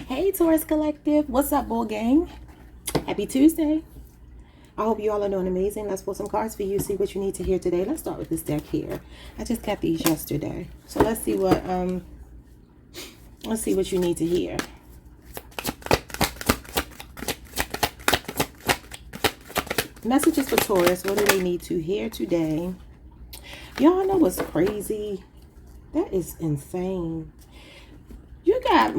Hey Taurus Collective, what's up, bull gang? Happy Tuesday. I hope you all are doing amazing. Let's pull some cards for you, see what you need to hear today. Let's start with this deck here. I just got these yesterday, so let's see what you need to hear. Messages for Taurus. What do they need to hear today? Y'all know what's crazy? That is insane. You got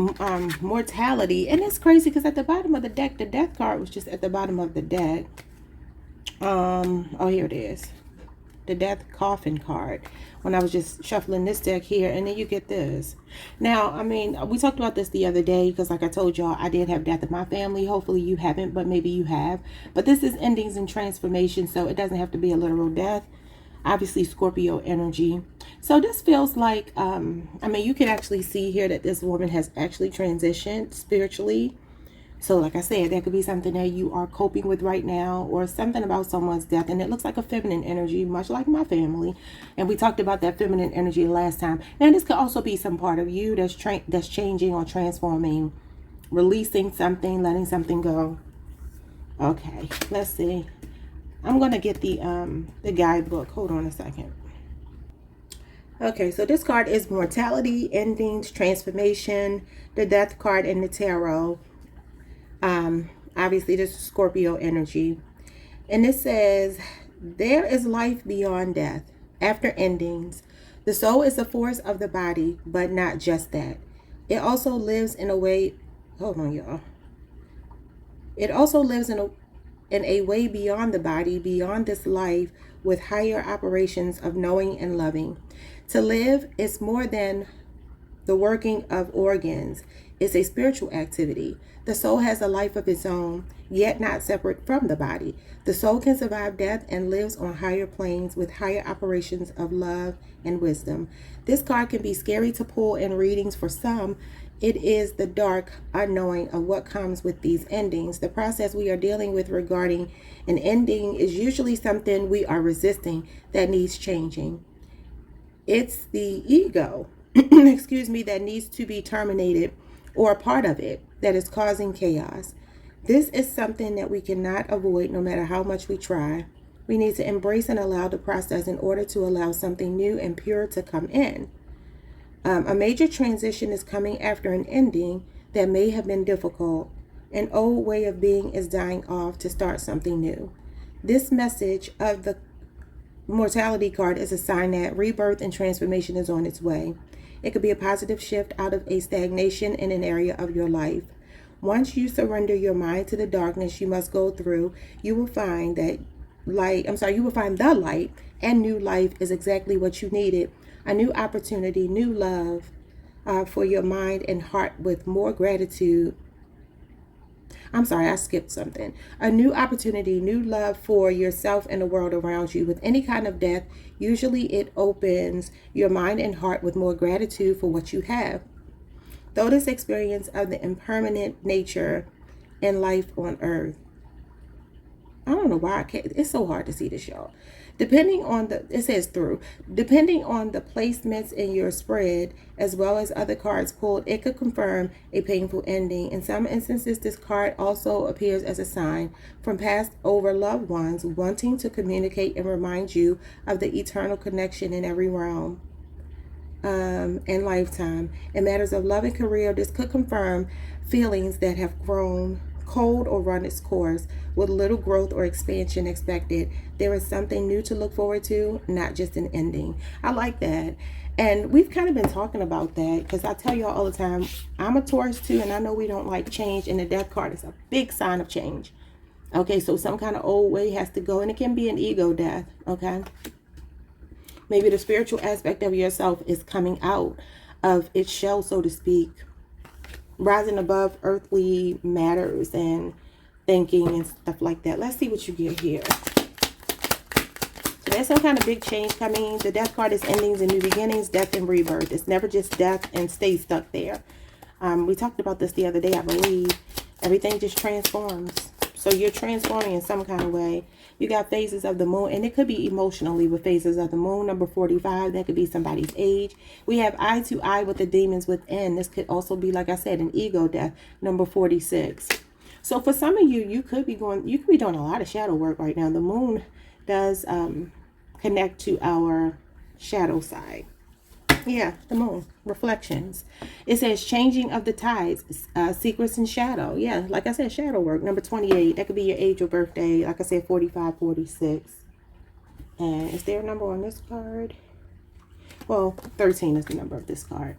mortality, and it's crazy because at the bottom of the deck, the death card was just at the bottom of the deck. Oh, here it is, the death coffin card, when I was just shuffling this deck here, and then you get this. Now, I mean, we talked about this the other day because, like I told y'all, I did have death in my family. Hopefully you haven't, but maybe you have. But this is endings and transformation, so it doesn't have to be a literal death. Obviously Scorpio energy. So this feels like I mean, you can actually see here that this woman has actually transitioned spiritually. So like I said, that could be something that you are coping with right now, or something about someone's death, and it looks like a feminine energy, much like my family. And we talked about that feminine energy last time. Now this could also be some part of you that's changing or transforming, releasing something, letting something go. Okay, let's see. I'm going to get the guidebook. Hold on a second. Okay, so this card is mortality, endings, transformation, the death card in the tarot. Obviously, this is Scorpio energy. And it says, there is life beyond death. After endings, the soul is a force of the body, but not just that. It also lives in a way, hold on, y'all. It also lives in a way beyond the body, beyond this life, with higher operations of knowing and loving. To live is more than the working of organs. It's a spiritual activity. The soul has a life of its own, yet not separate from the body. The soul can survive death and lives on higher planes with higher operations of love and wisdom. This card can be scary to pull in readings for some. It is the dark unknowing of what comes with these endings. The process we are dealing with regarding an ending is usually something we are resisting that needs changing. It's the ego, excuse me, that needs to be terminated, or a part of it that is causing chaos. This is something that we cannot avoid no matter how much we try. We need to embrace and allow the process in order to allow something new and pure to come in. A major transition is coming after an ending that may have been difficult. An old way of being is dying off to start something new. This message of the mortality card is a sign that rebirth and transformation is on its way. It could be a positive shift out of a stagnation in an area of your life. Once you surrender your mind to the darkness you must go through, you will find the light, and new life is exactly what you needed. A new opportunity, new love for your mind and heart with more gratitude. I'm sorry, I skipped something. A new opportunity, new love for yourself and the world around you. With any kind of death, usually it opens your mind and heart with more gratitude for what you have. Though this experience of the impermanent nature in life on earth. I don't know why it's so hard to see this, y'all. Depending on the placements in your spread, as well as other cards pulled, it could confirm a painful ending. In some instances, this card also appears as a sign from past over loved ones wanting to communicate and remind you of the eternal connection in every realm and lifetime. In matters of love and career, this could confirm feelings that have grown cold or run its course, with little growth or expansion expected. There is something new to look forward to, not just an ending. I like that. And we've kind of been talking about that because I tell y'all all the time, I'm a Taurus too, and I know we don't like change, and the death card is a big sign of change. Okay, so some kind of old way has to go, and it can be an ego death, okay? Maybe the spiritual aspect of yourself is coming out of its shell, so to speak, rising above earthly matters and thinking and stuff like that. Let's see what you get here. So there's some kind of big change coming. The death card is endings and new beginnings, death and rebirth. It's never just death and stay stuck there. We talked about this the other day, I believe. Everything just transforms. So you're transforming in some kind of way. You got phases of the moon, and it could be emotionally with phases of the moon. Number 45, that could be somebody's age. We have eye to eye with the demons within. This could also be, like I said, an ego death. Number 46. So for some of you, you could be doing a lot of shadow work right now. The moon does connect to our shadow side. Yeah, the moon. Reflections. It says changing of the tides, secrets and shadow. Yeah, like I said, shadow work. Number 28. That could be your age or birthday. Like I said, 45, 46. And is there a number on this card? Well, 13 is the number of this card.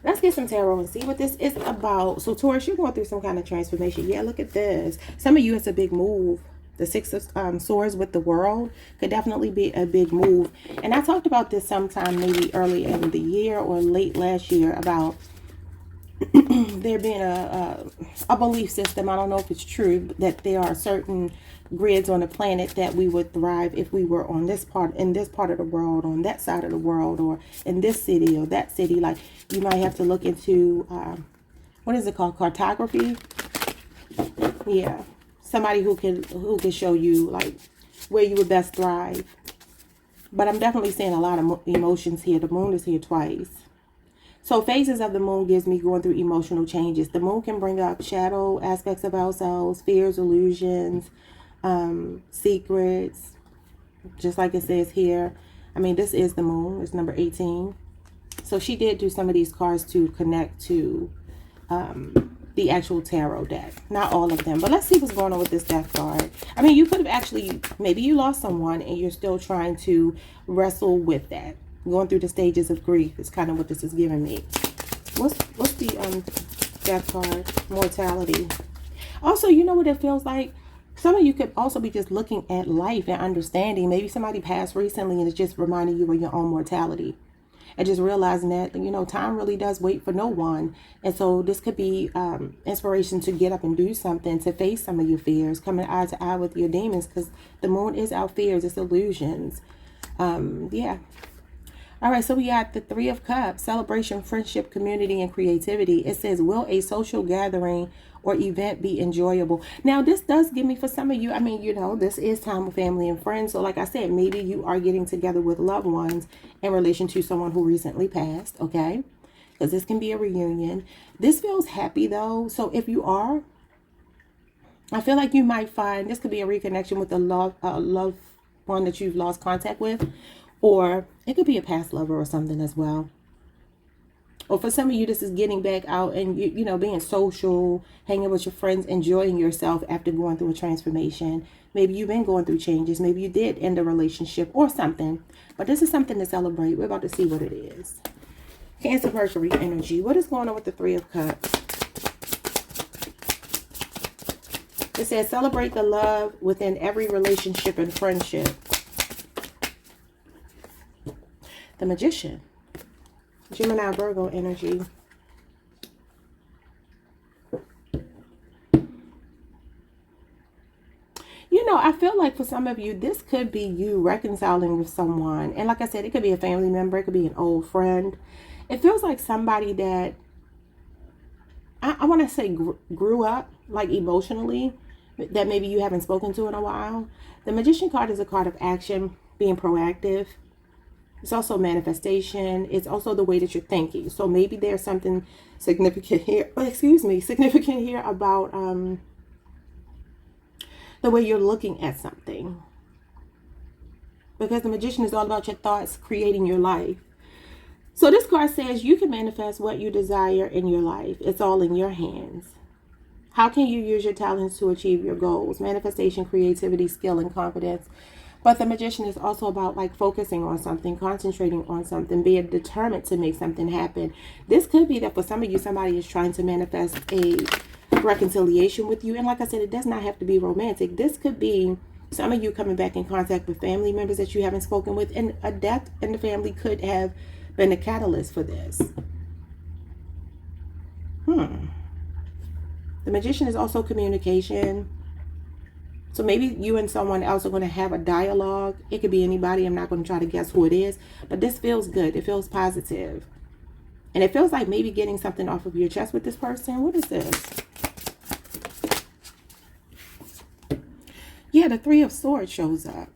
Let's get some tarot and see what this is about. So, Taurus, you're going through some kind of transformation. Yeah, look at this. Some of you, it's a big move. The Six of Swords with the World could definitely be a big move. And I talked about this sometime maybe early in the year or late last year about there being a belief system. I don't know if it's true, that there are certain grids on the planet that we would thrive if we were on this part, in this part of the world, on that side of the world, or in this city or that city. Like, you might have to look into, what is it called? Cartography? Yeah. Somebody who can show you like where you would best thrive. But I'm definitely seeing a lot of emotions here. The moon is here twice. So phases of the moon gives me going through emotional changes. The moon can bring up shadow aspects of ourselves, fears, illusions, secrets, just like it says here. I mean, this is the moon. It's number 18. So she did do some of these cards to connect to the actual tarot deck. Not all of them, but let's see what's going on with this death card. I mean, you could have actually, maybe you lost someone and you're still trying to wrestle with that. Going through the stages of grief is kind of what this is giving me. What's the death card? Mortality. Also, you know what it feels like? Some of you could also be just looking at life and understanding. Maybe somebody passed recently and it's just reminding you of your own mortality. And just realizing that, you know, time really does wait for no one. And so this could be inspiration to get up and do something, to face some of your fears, coming eye to eye with your demons, because the moon is our fears, it's illusions. Yeah. All right, so we got the Three of Cups, celebration, friendship, community, and creativity. It says, will a social gathering or event be enjoyable? Now, this does give me, for some of you, I mean, you know, this is time with family and friends. So like I said, maybe you are getting together with loved ones in relation to someone who recently passed, okay? Because this can be a reunion. This feels happy, though. So if you are, I feel like you might find, this could be a reconnection with a loved one that you've lost contact with. Or it could be a past lover or something as well. Or for some of you, this is getting back out and, you know, being social, hanging with your friends, enjoying yourself after going through a transformation. Maybe you've been going through changes. Maybe you did end a relationship or something. But this is something to celebrate. We're about to see what it is. Cancer, Mercury energy. What is going on with the Three of Cups? It says, celebrate the love within every relationship and friendship. The Magician. Gemini, Virgo energy. You know, I feel like for some of you, this could be you reconciling with someone. And like I said, it could be a family member. It could be an old friend. It feels like somebody that, I want to say grew up, like emotionally, that maybe you haven't spoken to in a while. The Magician card is a card of action, being proactive. It's also manifestation. It's also the way that you're thinking. So maybe there's something significant here. Significant here about the way you're looking at something. Because the Magician is all about your thoughts, creating your life. So this card says you can manifest what you desire in your life. It's all in your hands. How can you use your talents to achieve your goals? Manifestation, creativity, skill, and confidence. But the Magician is also about like focusing on something, concentrating on something, being determined to make something happen. This could be that for some of you, somebody is trying to manifest a reconciliation with you. And like I said, it does not have to be romantic. This could be some of you coming back in contact with family members that you haven't spoken with. And a death in the family could have been a catalyst for this. The Magician is also communication. So maybe you and someone else are going to have a dialogue. It could be anybody. I'm not going to try to guess who it is. But this feels good. It feels positive. And it feels like maybe getting something off of your chest with this person. What is this? Yeah, the Three of Swords shows up.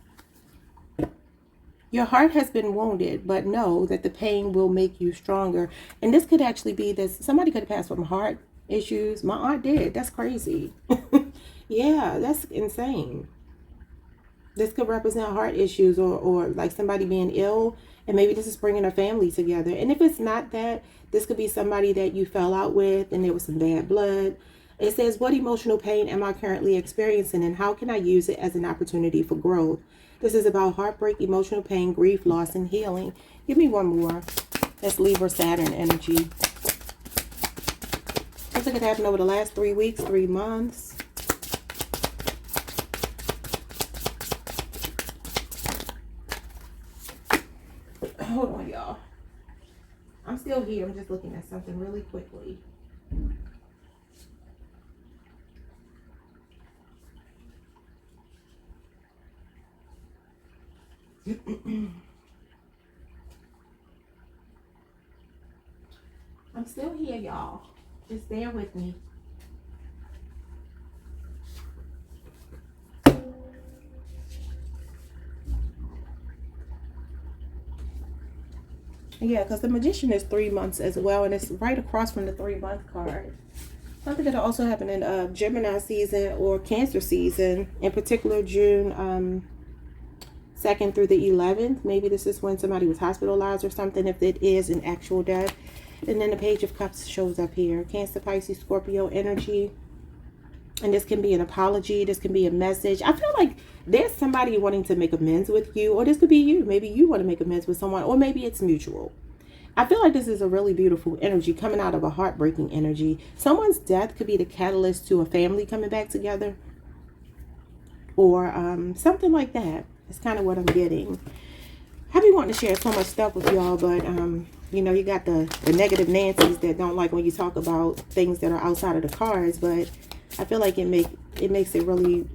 Your heart has been wounded, but know that the pain will make you stronger. And this could actually be this. Somebody could have passed from heart issues. My aunt did. That's crazy. Yeah, that's insane. This could represent heart issues or like somebody being ill. And maybe this is bringing a family together. And if it's not that, this could be somebody that you fell out with and there was some bad blood. It says, what emotional pain am I currently experiencing and how can I use it as an opportunity for growth? This is about heartbreak, emotional pain, grief, loss, and healing. Give me one more. That's Libra, Saturn energy. What's going to happen over the last 3 weeks, 3 months? Hold on, y'all. I'm still here. I'm just looking at something really quickly. I'm still here, y'all. Just bear with me. Yeah, because the Magician is 3 months as well, and it's right across from the 3-month card. Something that also happened in Gemini season or Cancer season, in particular June 2nd through the 11th. Maybe this is when somebody was hospitalized or something, if it is an actual death. And then the Page of Cups shows up here. Cancer, Pisces, Scorpio energy. And this can be an apology. This can be a message. I feel like there's somebody wanting to make amends with you. Or this could be you. Maybe you want to make amends with someone. Or maybe it's mutual. I feel like this is a really beautiful energy coming out of a heartbreaking energy. Someone's death could be the catalyst to a family coming back together. Or something like that. That's kind of what I'm getting. I be wanting to share so much stuff with y'all, but you know, you got the negative Nancy's that don't like when you talk about things that are outside of the cards, but I feel like it makes me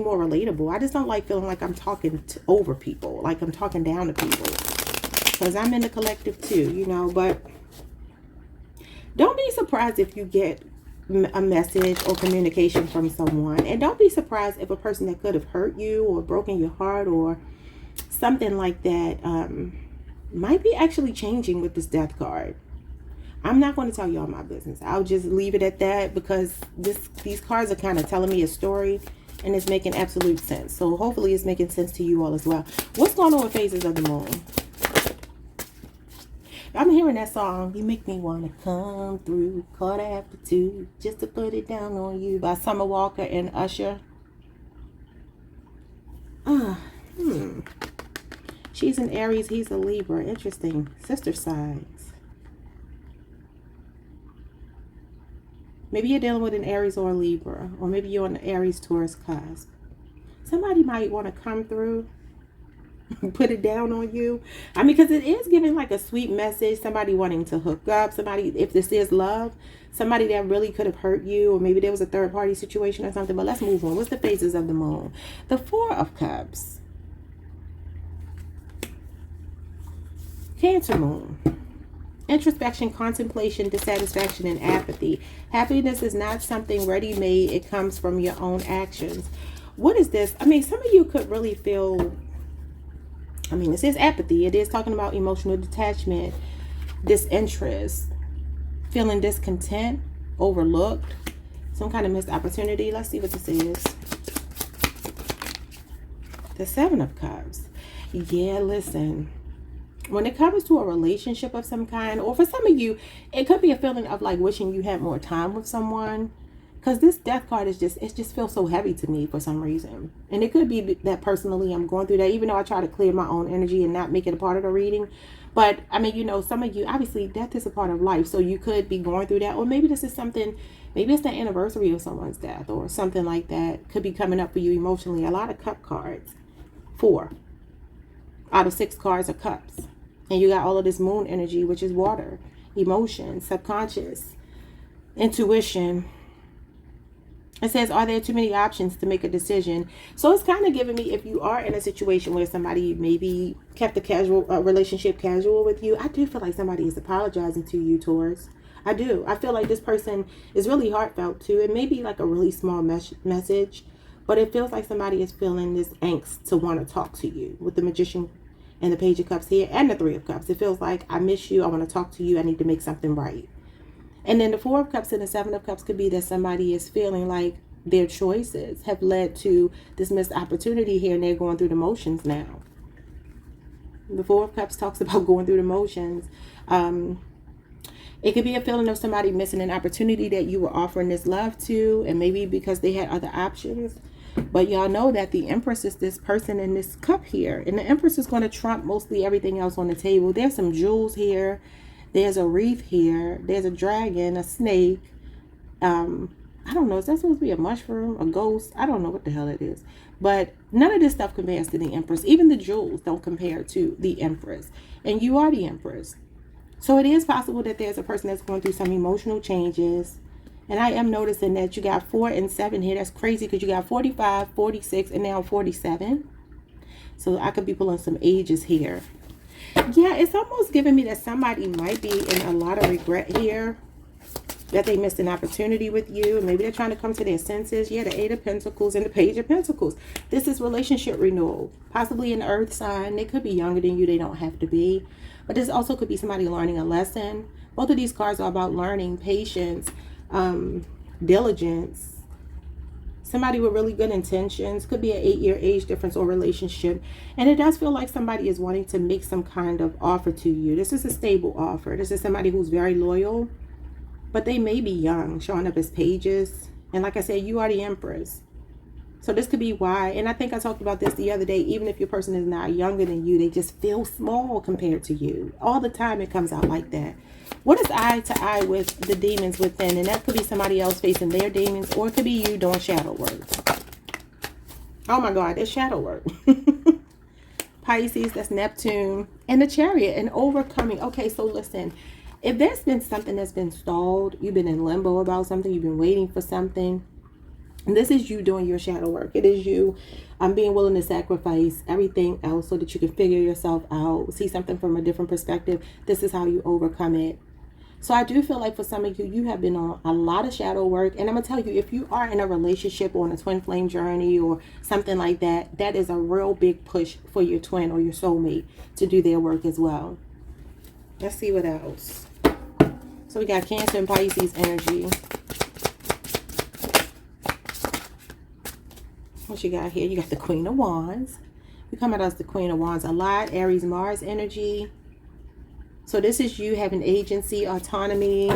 more relatable. I just don't like feeling like I'm talking over people, like I'm talking down to people, because I'm in the collective too, you know. But don't be surprised if you get a message or communication from someone, and don't be surprised if a person that could have hurt you or broken your heart or something like that might be actually changing with this death card. I'm not going to tell y'all my business. I'll just leave it at that, because these cards are kind of telling me a story and it's making absolute sense. So hopefully it's making sense to you all as well. What's going on with phases of the moon? I'm hearing that song, You Make Me Want to Come Through, caught after two, just to put it down on you, by Summer Walker and Usher. She's an Aries, he's a Libra. Interesting. Sister signs. Maybe you're dealing with an Aries or a Libra. Or maybe you're on the Aries Taurus cusp. Somebody might want to come through, put it down on you. I mean, because it is giving like a sweet message. Somebody wanting to hook up. Somebody, if this is love, somebody that really could have hurt you. Or maybe there was a third party situation or something. But let's move on. What's the phases of the moon? The Four of Cups. Cancer moon. Introspection, contemplation, dissatisfaction, and apathy. Happiness is not something ready-made. It comes from your own actions. What is this? I mean, some of you could really feel, I mean, this is apathy. It is talking about emotional detachment, disinterest, feeling discontent, overlooked, some kind of missed opportunity. Let's see what this is. The Seven of Cups. Yeah, listen. When it comes to a relationship of some kind, or for some of you, it could be a feeling of like wishing you had more time with someone. Because this death card is just, it just feels so heavy to me for some reason. And it could be that personally I'm going through that, even though I try to clear my own energy and not make it a part of the reading. But I mean, you know, some of you, obviously death is a part of life. So you could be going through that. Or maybe this is something, maybe it's the anniversary of someone's death or something like that could be coming up for you emotionally. A lot of cup cards. 4 out of 6 cards are cups. And you got all of this moon energy, which is water, emotion, subconscious, intuition. It says, are there too many options to make a decision? So it's kind of giving me, if you are in a situation where somebody maybe kept the casual relationship casual with you, I do feel like somebody is apologizing to you, Taurus. I do. I feel like this person is really heartfelt too. It may be like a really small message, But it feels like somebody is feeling this angst to want to talk to you with the Magician and the Page of Cups here and the Three of Cups. It feels like, I miss you. I want to talk to you. I need to make something right. And then the Four of Cups and the Seven of Cups could be that somebody is feeling like their choices have led to this missed opportunity here, and they're going through the motions now. The Four of Cups talks about going through the motions. It could be a feeling of somebody missing an opportunity that you were offering this love to, and maybe because they had other options. But y'all know that the Empress is this person in this cup here, and the Empress is going to trump mostly everything else on the table. There's some jewels here. There's a wreath here. There's a dragon, a snake. I don't know. Is that supposed to be a mushroom, a ghost? I don't know what the hell it is. But none of this stuff compares to the Empress. Even the jewels don't compare to the Empress. And you are the Empress. So it is possible that there's a person that's going through some emotional changes. And I am noticing that you got 4 and 7 here. That's crazy because you got 45, 46, and now 47. So I could be pulling some ages here. Yeah, it's almost giving me that somebody might be in a lot of regret here, that they missed an opportunity with you. Maybe they're trying to come to their senses. Yeah, the Eight of Pentacles and the Page of Pentacles. This is relationship renewal. Possibly an earth sign. They could be younger than you. They don't have to be. But this also could be somebody learning a lesson. Both of these cards are about learning, patience, diligence. Somebody with really good intentions. Could be an 8-year age difference or relationship. And it does feel like somebody is wanting to make some kind of offer to you. This is a stable offer. This is somebody who's very loyal. But they may be young, showing up as pages. And like I said, you are the Empress. So this could be why. And I think I talked about this the other day. Even if your person is not younger than you, they just feel small compared to you. All the time it comes out like that. What is eye to eye with the demons within? And that could be somebody else facing their demons. Or it could be you doing shadow work. Oh my God, it's shadow work. Pisces, that's Neptune. And the Chariot and overcoming. Okay, so listen. If there's been something that's been stalled, you've been in limbo about something, you've been waiting for something, and this is you doing your shadow work. It is you being willing to sacrifice everything else so that you can figure yourself out, see something from a different perspective. This is how you overcome it. So I do feel like for some of you, you have been on a lot of shadow work. And I'm going to tell you, if you are in a relationship or on a twin flame journey or something like that, that is a real big push for your twin or your soulmate to do their work as well. Let's see what else. So we got Cancer and Pisces energy. What you got here? You got the Queen of Wands. We come out as the Queen of Wands a lot. Aries, Mars energy. So this is you having agency, autonomy,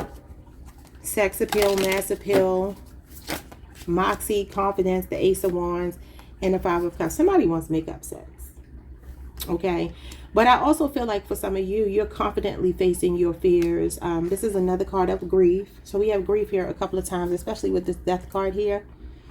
sex appeal, mass appeal, moxie, confidence, the Ace of Wands, and the Five of Cups. Somebody wants to make up sex. Okay. But I also feel like for some of you, you're confidently facing your fears. This is another card of grief. So we have grief here a couple of times, especially with this Death card here.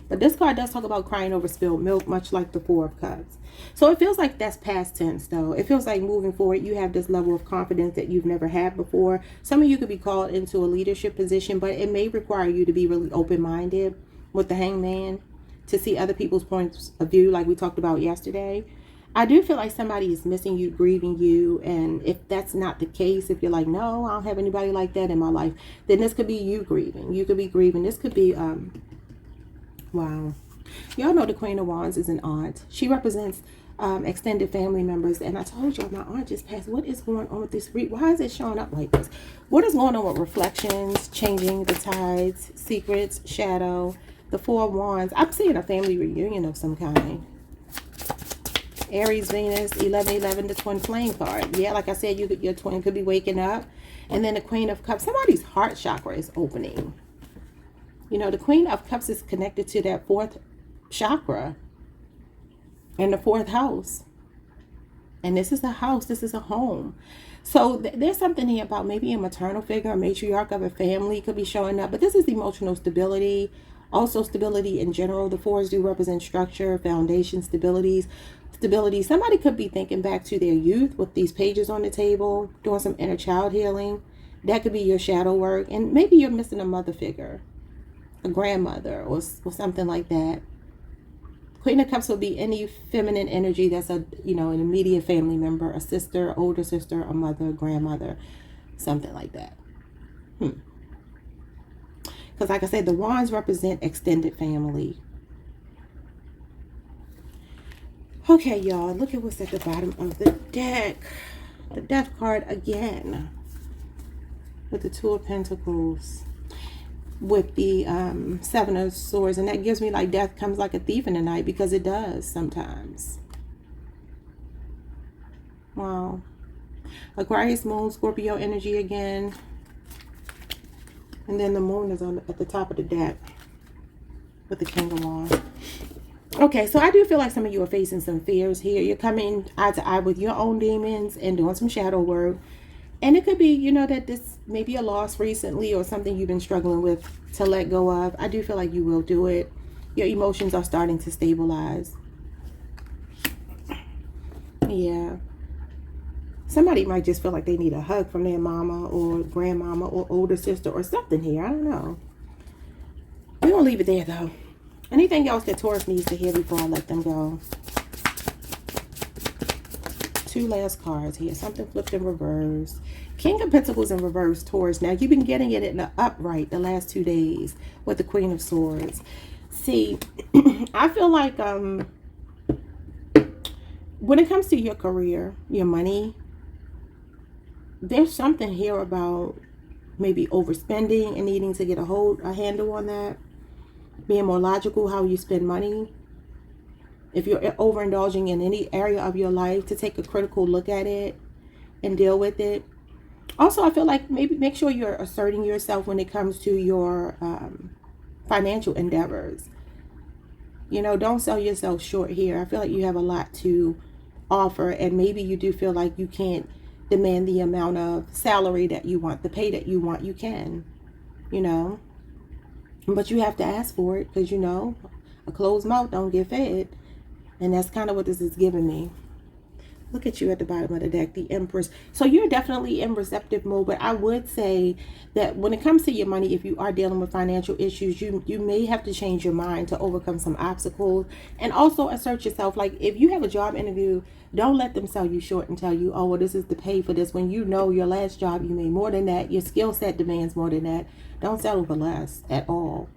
But this card does talk about crying over spilled milk, much like the Four of Cups. So it feels like that's past tense, though. It feels like moving forward, you have this level of confidence that you've never had before. Some of you could be called into a leadership position, but it may require you to be really open-minded with the Hangman to see other people's points of view, like we talked about yesterday. I do feel like somebody is missing you, grieving you. And if that's not the case, if you're like, no, I don't have anybody like that in my life, then this could be you grieving. You could be grieving. This could be, wow. Y'all know the Queen of Wands is an aunt. She represents extended family members. And I told y'all my aunt just passed. What is going on with this? Why is it showing up like this? What is going on with reflections, changing the tides, secrets, shadow, the Four of Wands? I'm seeing a family reunion of some kind. Aries, Venus, 1111, the twin flame card. Yeah, like I said, your twin could be waking up. And then the Queen of Cups. Somebody's heart chakra is opening. You know, the Queen of Cups is connected to that 4th chakra and the 4th house. And this is a house. This is a home. So there's something here about maybe a maternal figure, a matriarch of a family could be showing up. But this is emotional stability. Also stability in general. The 4s do represent structure, foundation, stability. Somebody could be thinking back to their youth with these pages on the table, doing some inner child healing. That could be your shadow work. And maybe you're missing a mother figure, a grandmother or something like that. Queen of Cups will be any feminine energy that's an immediate family member, a sister, older sister, a mother, grandmother, something like that. Because like I said, the wands represent extended family. Okay, y'all, look at what's at the bottom of the deck. The Death card again. With the Two of Pentacles. With the Seven of Swords. And that gives me like death comes like a thief in the night, because it does sometimes. Wow. Aquarius, Moon, Scorpio energy again. And then the Moon is on at the top of the deck with the King of Wands. Okay, so I do feel like some of you are facing some fears here. You're coming eye to eye with your own demons and doing some shadow work. And it could be, you know, that this may be a loss recently or something you've been struggling with to let go of. I do feel like you will do it. Your emotions are starting to stabilize. Yeah. Somebody might just feel like they need a hug from their mama or grandmama or older sister or something here. I don't know. We're going to leave it there, though. Anything else that Taurus needs to hear before I let them go? Two last cards here. Something flipped in reverse. King of Pentacles in reverse, Taurus. Now, you've been getting it in the upright the last 2 days with the Queen of Swords. See, I feel like when it comes to your career, your money, there's something here about maybe overspending and needing to get a handle on that. Being more logical how you spend money. If you're overindulging in any area of your life, to take a critical look at it and deal with it. Also, I feel like maybe make sure you're asserting yourself when it comes to your financial endeavors. You know, don't sell yourself short here. I feel like you have a lot to offer, and maybe you do feel like you can't demand the amount of salary that you want, the pay that you want. You can, you know, but you have to ask for it, because, you know, a closed mouth don't get fed. And that's kind of what this is giving me. Look at you at the bottom of the deck, the Empress. So you're definitely in receptive mode, but I would say that when it comes to your money, if you are dealing with financial issues, you may have to change your mind to overcome some obstacles, and also assert yourself. Like, if you have a job interview, don't let them sell you short and tell you, oh, well, this is the pay for this, when you know your last job you made more than that, your skill set demands more than that. Don't settle for less at all.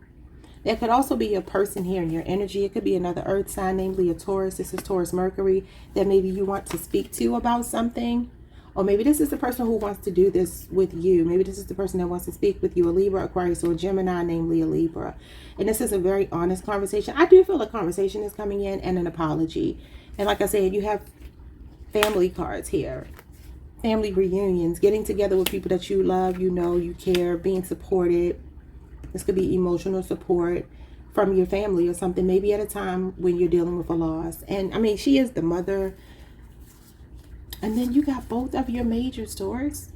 There could also be a person here in your energy. It could be another earth sign, namely a Taurus. This is Taurus Mercury, that maybe you want to speak to about something. Or maybe this is the person who wants to do this with you. Maybe this is the person that wants to speak with you, a Libra, Aquarius, or a Gemini, namely a Libra. And this is a very honest conversation. I do feel a conversation is coming in, and an apology. And like I said, you have family cards here. Family reunions, getting together with people that you love, you know, you care, being supported. This could be emotional support from your family or something, maybe at a time when you're dealing with a loss. And I mean, she is the mother. And then you got both of your major Taurus.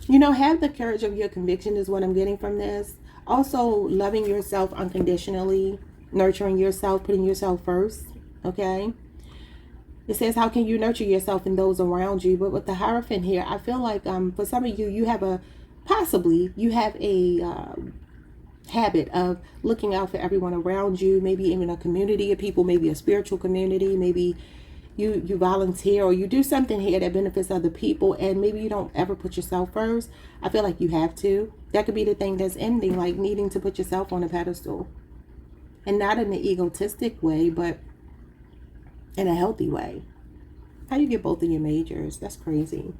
You know, have the courage of your conviction is what I'm getting from this. Also, loving yourself unconditionally, nurturing yourself, putting yourself first. Okay. It says, how can you nurture yourself and those around you? But with the Hierophant here, I feel like for some of you, you have a habit of looking out for everyone around you, maybe even a community of people, maybe a spiritual community, maybe you volunteer or you do something here that benefits other people, and maybe you don't ever put yourself first. I feel like you have to. That could be the thing that's ending, like needing to put yourself on a pedestal, and not in an egotistic way, but in a healthy way. How you get both of your majors? That's crazy.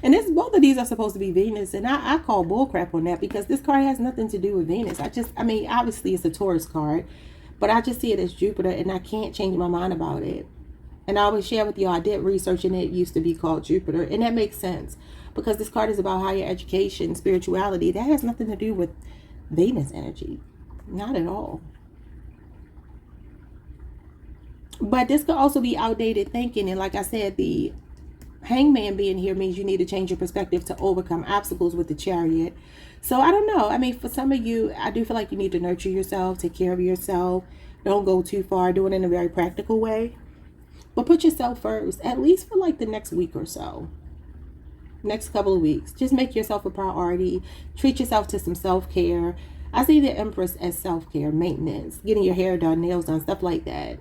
And this, both of these are supposed to be Venus, and I call bullcrap on that, because this card has nothing to do with Venus. I mean, obviously it's a Taurus card, but I just see it as Jupiter, and I can't change my mind about it. And I always share with you, I did research, and it used to be called Jupiter, and that makes sense, because this card is about higher education, spirituality. That has nothing to do with Venus energy, not at all. But this could also be outdated thinking, and like I said, the Hangman being here means you need to change your perspective to overcome obstacles with the Chariot. So I don't know. I mean, for some of you, I do feel like you need to nurture yourself, take care of yourself. Don't go too far. Do it in a very practical way. But put yourself first, at least for like the next week or so. Next couple of weeks. Just make yourself a priority. Treat yourself to some self-care. I see the Empress as self-care, maintenance, getting your hair done, nails done, stuff like that.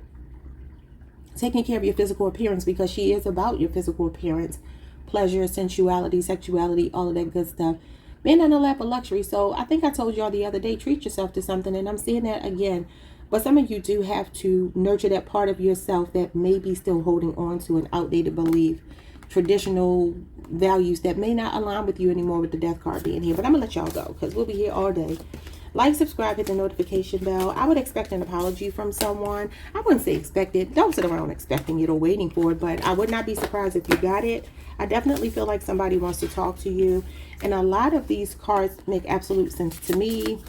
Taking care of your physical appearance, because she is about your physical appearance, pleasure, sensuality, sexuality, all of that good stuff. Being in a lap of luxury. So I think I told y'all the other day, treat yourself to something, and I'm seeing that again. But some of you do have to nurture that part of yourself that may be still holding on to an outdated belief, traditional values that may not align with you anymore with the death card being here. But I'm going to let y'all go because we'll be here all day. Like, subscribe, hit the notification bell. I would expect an apology from someone. I wouldn't say expect it. Don't sit around expecting it or waiting for it, but I would not be surprised if you got it. I definitely feel like somebody wants to talk to you. And a lot of these cards make absolute sense to me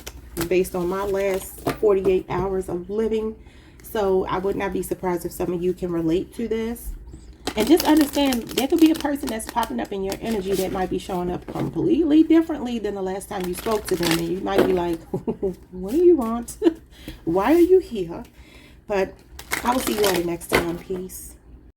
based on my last 48 hours of living. So I would not be surprised if some of you can relate to this. And just understand, there could be a person that's popping up in your energy that might be showing up completely differently than the last time you spoke to them. And you might be like, what do you want? Why are you here? But I will see you all the next time. Peace.